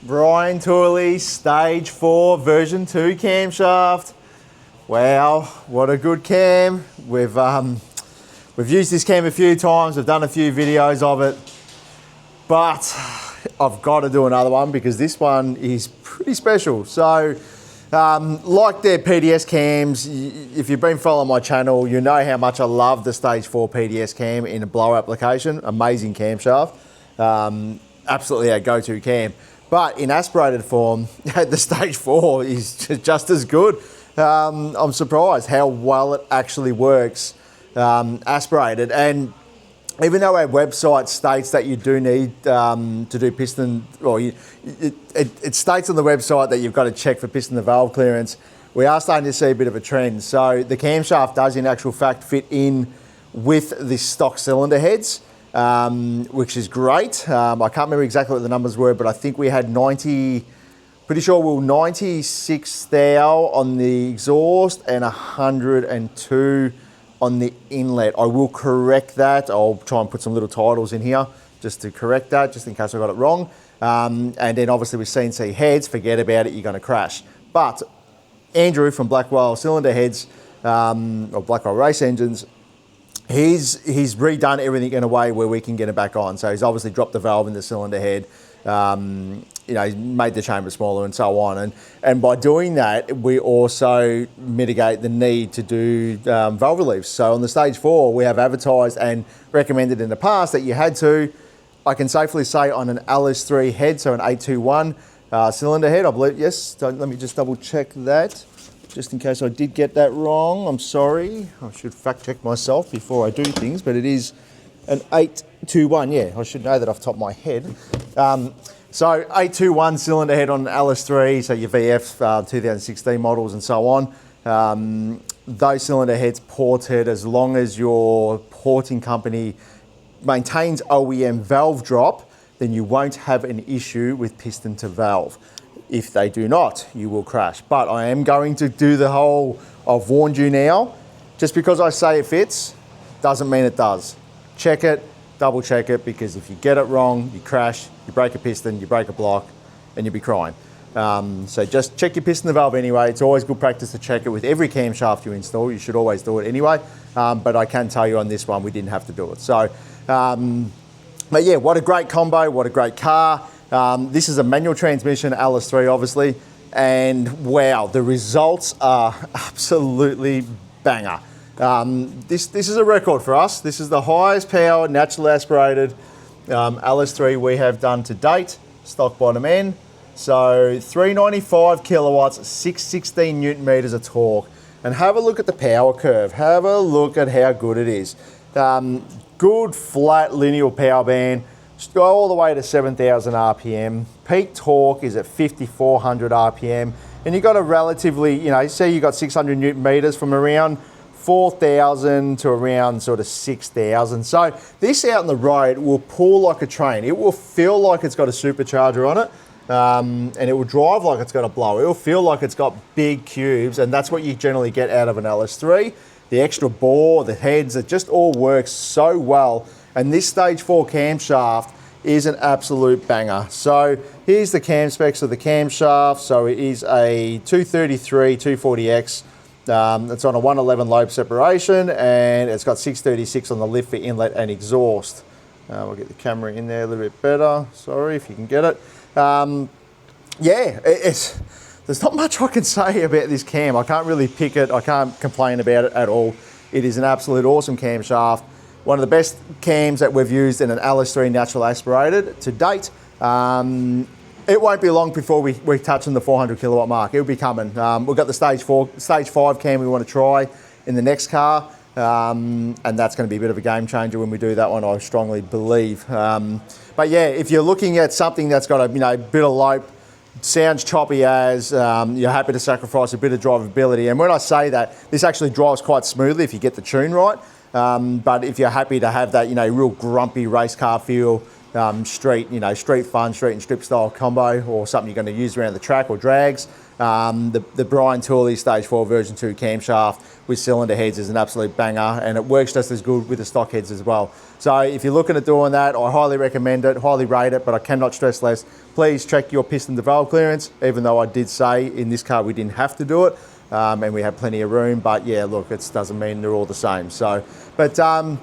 Brian Tooley Stage 4 version 2 camshaft. Wow, what a good cam. We've used this cam a few times, we've done a few videos of it, but I've got to do another one because this one is pretty special. So, like their PDS cams, if you've been following my channel, you know how much I love the Stage 4 PDS cam in a blow application. Amazing camshaft. Absolutely our go-to cam. But in aspirated form, the Stage 4 is just as good. I'm surprised how well it actually works aspirated. And even though our website states that you do need to do piston, or it states on the website that you've got to check for piston to valve clearance, we are starting to see a bit of a trend. So the camshaft does in actual fact fit in with the stock cylinder heads, which is great. I can't remember exactly what the numbers were, but I think we had 96 thou on the exhaust and 102 on the inlet. I will correct that. I'll try and put some little titles in here just to correct that, just in case I got it wrong. And then obviously with CNC heads, forget about it, you're gonna crash. But Andrew from Blackwell Cylinder Heads, or Blackwell Race Engines, he's redone everything in a way where we can get it back on. So he's obviously dropped the valve in the cylinder head, he's made the chamber smaller and so on. And by doing that, we also mitigate the need to do valve reliefs. So on the Stage 4, we have advertised and recommended in the past that you had to, I can safely say on an LS3 head, so an 821 cylinder head, I believe, yes. So let me just double check that, just in case I did get that wrong. I'm sorry. I should fact check myself before I do things, but it is an 821, yeah. I should know that off the top of my head. So 821 cylinder head on an LS3, so your VF 2016 models and so on. Those cylinder heads ported as long as your porting company maintains OEM valve drop, then you won't have an issue with piston to valve. If they do not, you will crash. But I am going to do the whole, I've warned you now, just because I say it fits, doesn't mean it does. Check it, double check it, because if you get it wrong, you crash, you break a piston, you break a block, and you'll be crying. So just check your piston and valve anyway. It's always good practice to check it with every camshaft you install. You should always do it anyway. But I can tell you on this one, we didn't have to do it. So, but yeah, what a great combo, what a great car. This is a manual transmission, LS3 obviously, and wow, the results are absolutely banger. This is a record for us. This is the highest power, naturally aspirated LS3 we have done to date, stock bottom end. So 395 kilowatts, 616 Newton meters of torque. And have a look at the power curve. Have a look at how good it is. Good flat linear power band, go all the way to 7,000 RPM. Peak torque is at 5,400 RPM. And you got a relatively, say you got 600 Newton meters from around 4,000 to around sort of 6,000. So this out on the road will pull like a train. It will feel like it's got a supercharger on it, and it will drive like it's got a blower. It will feel like it's got big cubes, and that's what you generally get out of an LS3. The extra bore, the heads, it just all works so well. And this Stage 4 camshaft is an absolute banger. So here's the cam specs of the camshaft. So it is a 233 240X. It's on a 111 lobe separation, and it's got 636 on the lift for inlet and exhaust. We'll get the camera in there a little bit better. Sorry if you can get it. Yeah, there's not much I can say about this cam. I can't really pick it. I can't complain about it at all. It is an absolute awesome camshaft. One of the best cams that we've used in an LS3 natural aspirated to date. It won't be long before we're touching the 400 kilowatt mark. It'll be coming. We've got the Stage 5 cam we want to try in the next car. And that's going to be a bit of a game changer when we do that one, I strongly believe. But yeah, if you're looking at something that's got a bit of lope, sounds choppy as, you're happy to sacrifice a bit of drivability. And when I say that, this actually drives quite smoothly if you get the tune right. But if you're happy to have that, real grumpy race car feel, street, street fun, street and strip style combo, or something you're going to use around the track or drags. The Brian Tooley Stage 4 version 2 camshaft with cylinder heads is an absolute banger, and it works just as good with the stock heads as well. So if you're looking at doing that, I highly recommend it, highly rate it, but I cannot stress less. Please check your piston to valve clearance, even though I did say in this car we didn't have to do it, and we had plenty of room, but yeah, look, it doesn't mean they're all the same. So, but have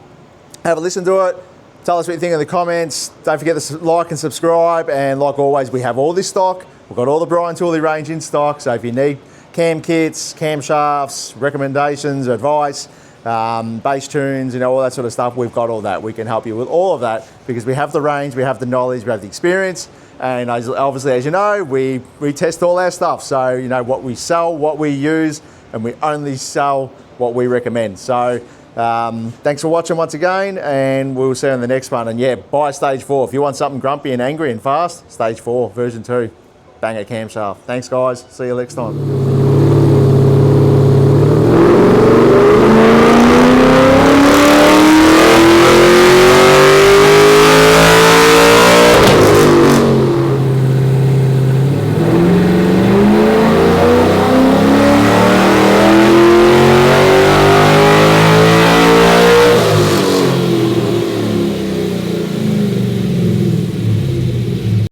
a listen to it. Tell us what you think in the comments. Don't forget to like and subscribe, and like always, we have all this stock. We've got all the Brian Tooley range in stock, so if you need cam kits, camshafts, recommendations, advice, bass tunes, all that sort of stuff, we've got all that. We can help you with all of that because we have the range, we have the knowledge, we have the experience, and obviously, as you know, we test all our stuff. So, what we sell, what we use, and we only sell what we recommend. So, thanks for watching once again, and we'll see you in the next one. And yeah, buy Stage 4. If you want something grumpy and angry and fast, Stage 4, version 2. Banger camshaft. Thanks, guys. See you next time.